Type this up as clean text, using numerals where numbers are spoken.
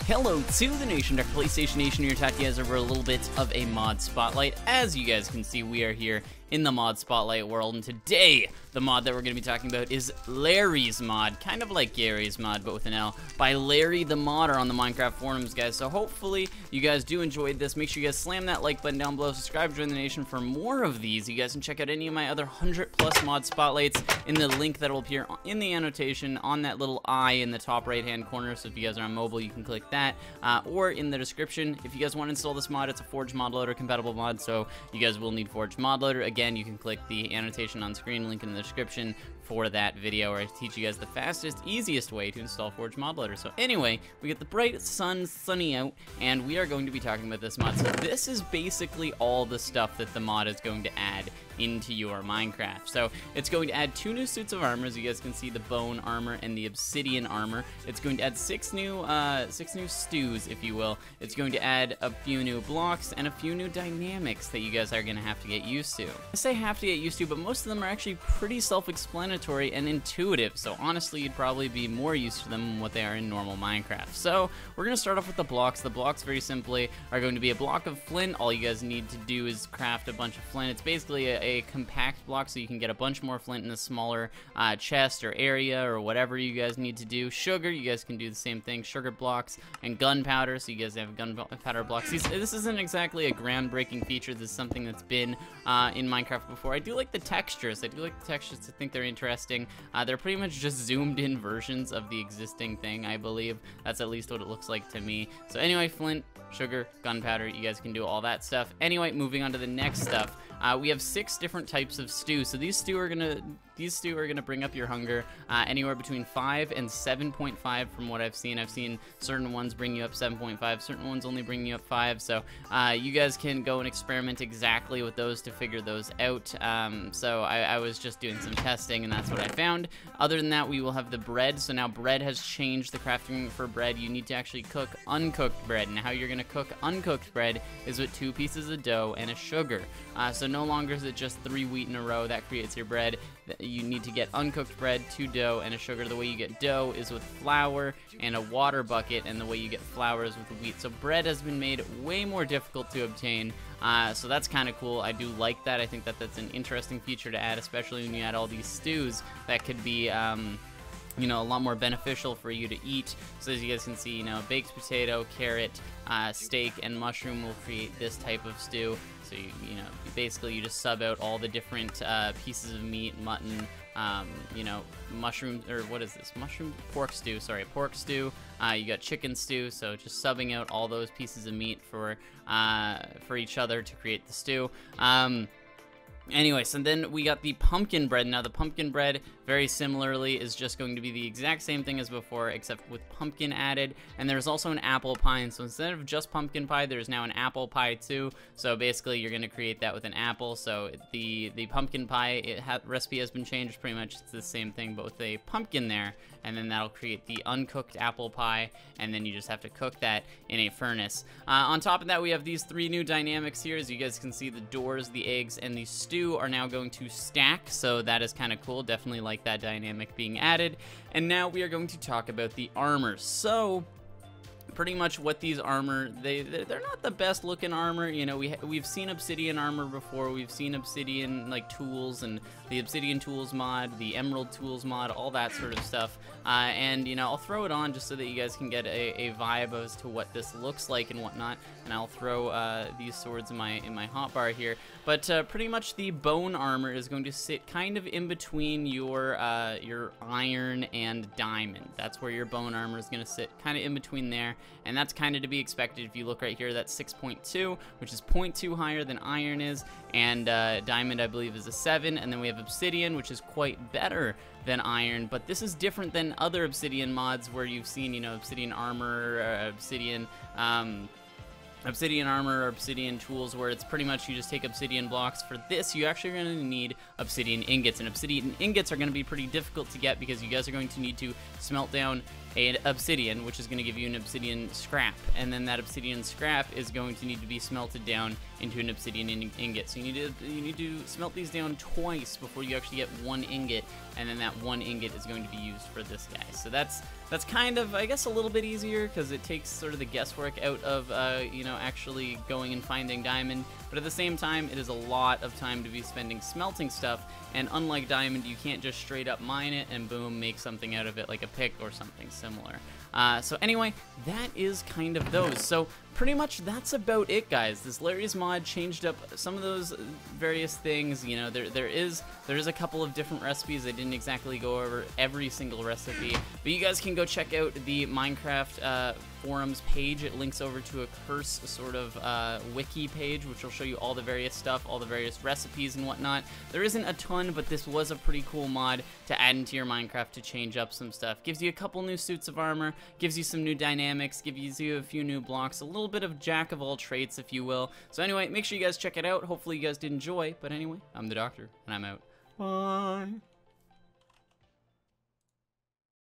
Hello to the nation, Dr. PlayStation Nation here, talking to you guys over a little bit of a mod spotlight. As you guys can see, we are here in the mod spotlight world, and today the mod that we're going to be talking about is Larry's mod, kind of like Gary's mod but with an L, by Larry the Modder on the Minecraft forums, guys. So hopefully you guys do enjoy this. Make sure you guys slam that like button down below, subscribe, join the nation for more of these. You guys can check out any of my other 100+ mod spotlights in the link that will appear in the annotation on that little eye in the top right hand corner. So if you guys are on mobile, you can click that, or in the description. If you guys want to install this mod, it's a Forge mod loader compatible mod, so you guys will need Forge mod loader. Again, you can click the annotation on screen, link in the description for that video where I teach you guys the fastest, easiest way to install Forge mod loader. So anyway, we get the bright sun, sunny out, and we are going to be talking about this mod. So this is basically all the stuff that the mod is going to add into your Minecraft. So it's going to add 2 new suits of armor, as you guys can see, the bone armor and the obsidian armor. It's going to add 6 new stews, if you will. It's going to add a few new blocks and a few new dynamics that you guys are going to have to get used to. I say have to get used to, but most of them are actually pretty self-explanatory and intuitive, so honestly you'd probably be more used to them than what they are in normal Minecraft. So we're going to start off with the blocks. The blocks very simply are going to be a block of flint. All you guys need to do is craft a bunch of flint. It's basically a compact block, so you can get a bunch more flint in a smaller chest or area or whatever you guys need to do. Sugar, you guys can do the same thing, sugar blocks, and gunpowder, so you guys have gunpowder blocks. This isn't exactly a groundbreaking feature. This is something that's been in Minecraft before. I do like the textures. I think they're interesting. They're pretty much just zoomed in versions of the existing thing, I believe. That's at least what it looks like to me. So anyway, flint, sugar, gunpowder, you guys can do all that stuff. Anyway, moving on to the next stuff. We have 6 different types of stew. So these stew are gonna bring up your hunger anywhere between 5 and 7.5 from what I've seen. I've seen certain ones bring you up 7.5, certain ones only bring you up 5. So you guys can go and experiment exactly with those to figure those out. So I was just doing some testing, and that's what I found. Other than that, we will have the bread. So now bread has changed. The crafting for bread, you need to actually cook uncooked bread. And how you're gonna cook uncooked bread is with 2 pieces of dough and a sugar. So no longer is it just 3 wheat in a row that creates your bread. You need to get uncooked bread, 2 dough, and a sugar. The way you get dough is with flour and a water bucket, and the way you get flour is with wheat. So bread has been made way more difficult to obtain. So that's kind of cool. I do like that. I think that that's an interesting feature to add, especially when you add all these stews that could be you know, a lot more beneficial for you to eat. So as you guys can see, you know, baked potato, carrot, steak, and mushroom will create this type of stew. So you know, basically you just sub out all the different pieces of meat, mutton, you know, mushroom, or what is this? Pork stew, sorry, pork stew. You got chicken stew, so just subbing out all those pieces of meat for each other to create the stew. Anyway, so then we got the pumpkin bread. Now the pumpkin bread, very similarly, is just going to be the exact same thing as before, except with pumpkin added. And there's also an apple pie, and so instead of just pumpkin pie, there's now an apple pie too. So basically, you're going to create that with an apple. So the pumpkin pie recipe has been changed pretty much. It's the same thing, but with a pumpkin there. And then that'll create the uncooked apple pie, and then you just have to cook that in a furnace. On top of that, we have these 3 new dynamics here. As you guys can see, the doors, the eggs, and the stew are now going to stack, so that is kind of cool. Definitely like that dynamic being added. And now we are going to talk about the armor. So pretty much what these armor, they're not the best looking armor. You know, we've seen obsidian armor before. We've seen obsidian like tools, and the obsidian tools mod, the emerald tools mod, all that sort of stuff. And you know, I'll throw it on just so that you guys can get a vibe as to what this looks like and whatnot. And I'll throw these swords in my hotbar here. But pretty much the bone armor is going to sit kind of in between your iron and diamond. That's where your bone armor is going to sit, kind of in between there. And that's kind of to be expected. If you look right here, that's 6.2, which is 0.2 higher than iron is. And diamond, I believe, is a 7. And then we have obsidian, which is quite better than iron. But this is different than other obsidian mods where you've seen, you know, obsidian armor, obsidian armor or obsidian tools, where it's pretty much you just take obsidian blocks. For this, you actually are going to need obsidian ingots, and obsidian ingots are going to be pretty difficult to get because you guys are going to need to smelt down an obsidian, which is going to give you an obsidian scrap, and then that obsidian scrap is going to need to be smelted down into an obsidian ingot. So you need to smelt these down twice before you actually get 1 ingot, and then that 1 ingot is going to be used for this guy. So that's that's kind of, I guess, a little bit easier because it takes sort of the guesswork out of, you know, actually going and finding diamond. But at the same time, it is a lot of time to be spending smelting stuff. And unlike diamond, you can't just straight up mine it and boom, make something out of it like a pick or something similar. So anyway, that is kind of those. So pretty much that's about it, guys. This Larry's mod changed up some of those various things. You know, there is a couple of different recipes. I didn't exactly go over every single recipe, but you guys can go check out the Minecraft forums page. It links over to a curse sort of wiki page, which will show you all the various stuff, all the various recipes and whatnot. There isn't a ton, but this was a pretty cool mod to add into your Minecraft to change up some stuff. Gives you a couple new suits of armor, gives you some new dynamics, gives you a few new blocks, a little bit of jack of all trades, if you will. So anyway, make sure you guys check it out. Hopefully you guys did enjoy. But anyway, I'm the Doctor, and I'm out. Bye.